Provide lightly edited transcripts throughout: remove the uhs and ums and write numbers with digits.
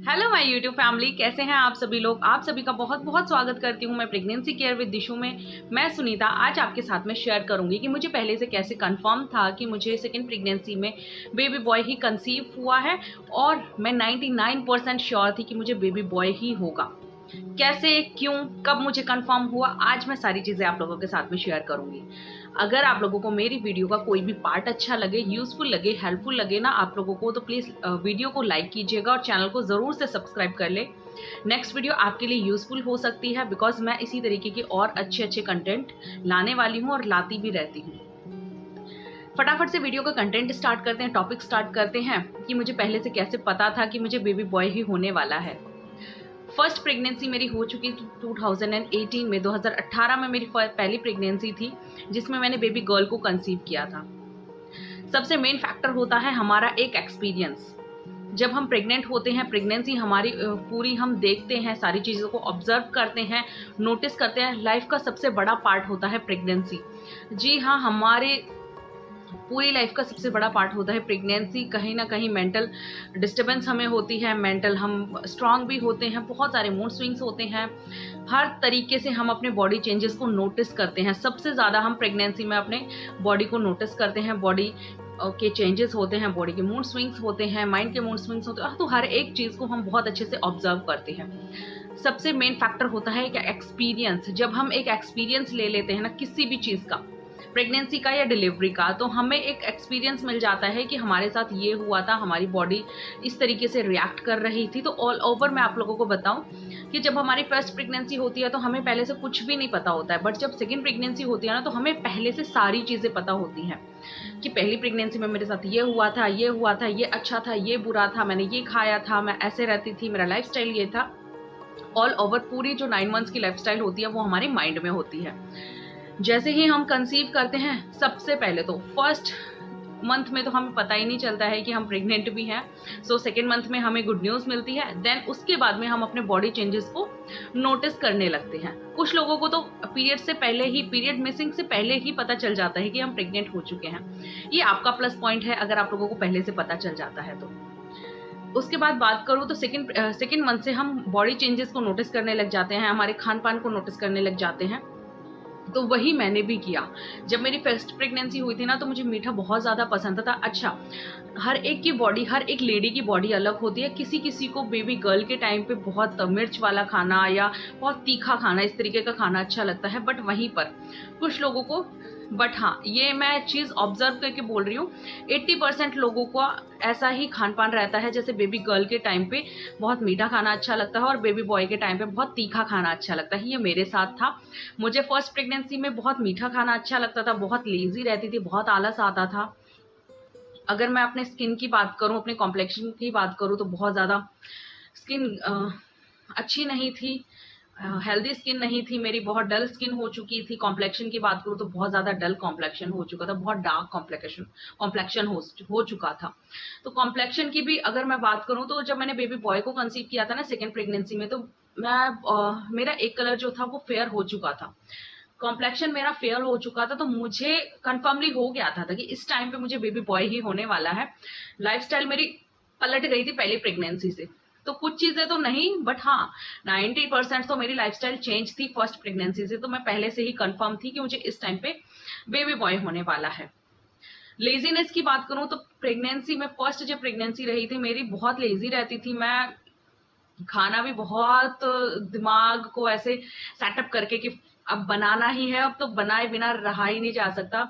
Hello my YouTube family, कैसे हैं आप सभी लोग। आप सभी का बहुत बहुत स्वागत करती हूं मैं प्रेगनेंसी केयर विद दिशु में। मैं सुनीता आज आपके साथ में शेयर करूंगी कि मुझे पहले से कैसे कंफर्म था कि मुझे सेकंड प्रेगनेंसी में बेबी बॉय ही कंसीव हुआ है और मैं 99% श्योर थी कि मुझे बेबी बॉय ही होगा। कैसे, क्यों, कब मुझे कंफर्म हुआ, आज मैं सारी चीज़ें आप लोगों के साथ में शेयर करूंगी। अगर आप लोगों को मेरी वीडियो का कोई भी पार्ट अच्छा लगे, यूजफुल लगे, हेल्पफुल लगे ना आप लोगों को, तो प्लीज़ वीडियो को लाइक कीजिएगा और चैनल को ज़रूर से सब्सक्राइब कर ले। नेक्स्ट वीडियो आपके लिए यूजफुल हो सकती है बिकॉज मैं इसी तरीके के और अच्छे अच्छे कंटेंट लाने वाली हूँ और लाती भी रहती हूँ। फटाफट से वीडियो का कंटेंट स्टार्ट करते हैं, टॉपिक स्टार्ट करते हैं कि मुझे पहले से कैसे पता था कि मुझे बेबी बॉय ही होने वाला है। फर्स्ट प्रेगनेंसी मेरी हो चुकी थी 2018 में। 2018 में मेरी पहली प्रेगनेंसी थी जिसमें मैंने बेबी गर्ल को कंसीव किया था। सबसे मेन फैक्टर होता है हमारा एक एक्सपीरियंस। जब हम प्रेग्नेंट होते हैं, प्रेगनेंसी हमारी पूरी हम देखते हैं, सारी चीज़ों को ऑब्जर्व करते हैं, नोटिस करते हैं। लाइफ का सबसे बड़ा पार्ट होता है प्रेगनेंसी। जी हाँ, हमारे पूरी लाइफ का सबसे बड़ा पार्ट होता है प्रेगनेंसी। कहीं ना कहीं मेंटल डिस्टर्बेंस हमें होती है, मेंटल हम स्ट्रांग भी होते हैं, बहुत सारे मूड स्विंग्स होते हैं, हर तरीके से हम अपने बॉडी चेंजेस को नोटिस करते हैं। सबसे ज़्यादा हम प्रेगनेंसी में अपने बॉडी को नोटिस करते हैं, बॉडी के चेंजेस होते हैं, बॉडी के मूड स्विंग्स होते हैं, माइंड के मूड स्विंग्स होते हैं, तो हर एक चीज़ को हम बहुत अच्छे से ऑब्जर्व करते हैं। सबसे मेन फैक्टर होता है कि एक्सपीरियंस। जब हम एक एक्सपीरियंस ले लेते हैं ना किसी भी चीज़ का, प्रेगनेंसी का या डिलीवरी का, तो हमें एक एक्सपीरियंस मिल जाता है कि हमारे साथ ये हुआ था, हमारी बॉडी इस तरीके से रिएक्ट कर रही थी। तो ऑल ओवर मैं आप लोगों को बताऊं कि जब हमारी फर्स्ट प्रेगनेंसी होती है तो हमें पहले से कुछ भी नहीं पता होता है, बट जब सेकेंड प्रेगनेंसी होती है ना तो हमें पहले से सारी चीज़ें पता होती हैं कि पहली प्रेगनेंसी में मेरे साथ ये हुआ था, ये हुआ था, ये अच्छा था, ये बुरा था, मैंने ये खाया था, मैं ऐसे रहती थी, मेरा लाइफस्टाइल ये था। ऑल ओवर पूरी जो 9 मंथ्स की लाइफस्टाइल होती है वो हमारे माइंड में होती है। जैसे ही हम कंसीव करते हैं, सबसे पहले तो फर्स्ट मंथ में तो हमें पता ही नहीं चलता है कि हम प्रेग्नेंट भी हैं। सो सेकेंड मंथ में हमें गुड न्यूज़ मिलती है। देन उसके बाद में हम अपने बॉडी चेंजेस को नोटिस करने लगते हैं। कुछ लोगों को तो पीरियड से पहले ही, पीरियड मिसिंग से पहले ही पता चल जाता है कि हम प्रेग्नेंट हो चुके हैं। ये आपका प्लस पॉइंट है अगर आप लोगों को पहले से पता चल जाता है तो। उसके बाद बात करूँ तो सेकेंड मंथ से हम बॉडी चेंजेस को नोटिस करने लग जाते हैं, हमारे खान पान को नोटिस करने लग जाते हैं। तो वही मैंने भी किया। जब मेरी फर्स्ट प्रेगनेंसी हुई थी ना तो मुझे मीठा बहुत ज़्यादा पसंद था। अच्छा, हर एक की बॉडी, हर एक लेडी की बॉडी अलग होती है। किसी किसी को बेबी गर्ल के टाइम पे बहुत मिर्च वाला खाना या बहुत तीखा खाना, इस तरीके का खाना अच्छा लगता है, बट वहीं पर कुछ लोगों को, बट हाँ, ये मैं चीज़ ऑब्जर्व करके बोल रही हूँ, 80% लोगों को ऐसा ही खान पान रहता है जैसे बेबी गर्ल के टाइम पे बहुत मीठा खाना अच्छा लगता है और बेबी बॉय के टाइम पे बहुत तीखा खाना अच्छा लगता है। ये मेरे साथ था। मुझे फर्स्ट प्रेगनेंसी में बहुत मीठा खाना अच्छा लगता था, बहुत लेजी रहती थी, बहुत आलस आता था। अगर मैं अपने स्किन की बात करूँ, अपने कॉम्प्लेक्शन की बात करूँ, तो बहुत ज़्यादा स्किन अच्छी नहीं थी, हेल्दी स्किन नहीं थी मेरी, बहुत डल स्किन हो चुकी थी। कॉम्प्लेक्शन की बात करूँ तो बहुत ज़्यादा डल कॉम्प्लेक्शन हो चुका था, बहुत डार्क कॉम्प्लेक्शन हो चुका था। तो कॉम्प्लेक्शन की भी अगर मैं बात करूँ तो जब मैंने बेबी बॉय को कंसीव किया था ना सेकेंड प्रेगनेंसी में, तो मैं मेरा एक कलर जो था वो फेयर हो चुका था, कॉम्प्लेक्शन मेरा फेयर हो चुका था। तो मुझे कन्फर्मली हो गया था कि इस टाइम पे मुझे बेबी बॉय ही होने वाला है। लाइफस्टाइल मेरी पलट गई थी पहली प्रेगनेंसी से। तो कुछ चीज़ें तो नहीं, बट हाँ 90% तो मेरी लाइफस्टाइल चेंज थी फर्स्ट प्रेगनेंसी से। तो मैं पहले से ही कंफर्म थी कि मुझे इस टाइम पे बेबी बॉय होने वाला है। लेजीनेस की बात करूँ तो प्रेगनेंसी में, फर्स्ट जब प्रेगनेंसी रही थी मेरी, बहुत लेजी रहती थी मैं। खाना भी बहुत दिमाग को ऐसे सेटअप करके कि अब बनाना ही है, अब तो बनाए बिना रहा ही नहीं जा सकता।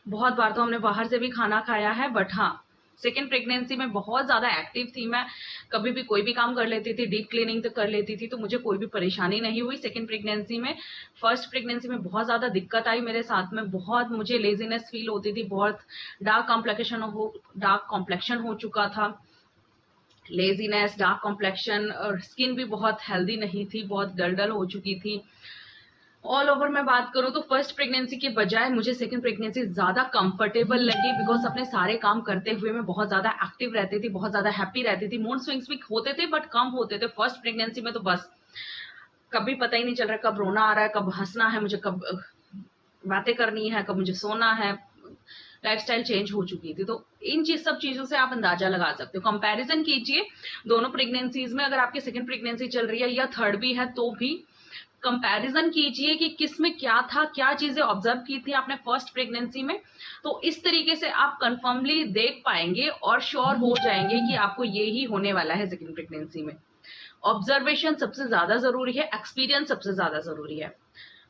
बहुत बार तो हमने बाहर से भी खाना खाया है, बट हाँ सेकेंड प्रेगनेंसी में बहुत ज़्यादा एक्टिव थी मैं। कभी भी कोई भी काम कर लेती थी, डीप क्लीनिंग तक कर लेती थी, तो मुझे कोई भी परेशानी नहीं हुई सेकेंड प्रेगनेंसी में। फर्स्ट प्रेगनेंसी में बहुत ज़्यादा दिक्कत आई मेरे साथ में, बहुत मुझे लेजीनेस फील होती थी, बहुत डार्क कॉम्प्लेक्शन हो चुका था। लेजीनेस, डार्क कॉम्प्लेक्शन, और स्किन भी बहुत हेल्दी नहीं थी, बहुत डल हो चुकी थी। ऑल ओवर मैं बात करूँ तो फर्स्ट प्रेगनेंसी के बजाय मुझे सेकंड प्रेगनेंसी ज़्यादा कंफर्टेबल लगी बिकॉज अपने सारे काम करते हुए मैं बहुत ज़्यादा एक्टिव रहती थी, बहुत ज़्यादा हैप्पी रहती थी। मूड स्विंग्स भी होते थे बट कम होते थे। फर्स्ट प्रेगनेंसी में तो बस कभी पता ही नहीं चल रहा कब रोना आ रहा है, कब हंसना है मुझे, कब बातें करनी है, कब मुझे सोना है। लाइफस्टाइल चेंज हो चुकी थी। तो इन सब चीज़ों से आप अंदाजा लगा सकते हो। कंपैरिजन कीजिए दोनों प्रेगनेंसीज में, अगर आपकी सेकेंड प्रेगनेंसी चल रही है या थर्ड भी है तो भी कंपैरिजन कीजिए कि किस में क्या था, क्या चीजें ऑब्जर्व की थी आपने फर्स्ट प्रेगनेंसी में। तो इस तरीके से आप कंफर्मली देख पाएंगे और श्योर हो जाएंगे कि आपको ये ही होने वाला है सेकेंड प्रेगनेंसी में। ऑब्जर्वेशन सबसे ज्यादा जरूरी है, एक्सपीरियंस सबसे ज्यादा जरूरी है।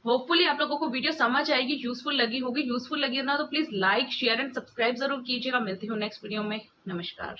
होपफुली आप लोगों को वीडियो समझ आएगी, यूजफुल लगी होगी। यूजफुल लगी ना तो please like, share and subscribe जरूर कीजिएगा। मिलती हूँ नेक्स्ट वीडियो में। नमस्कार।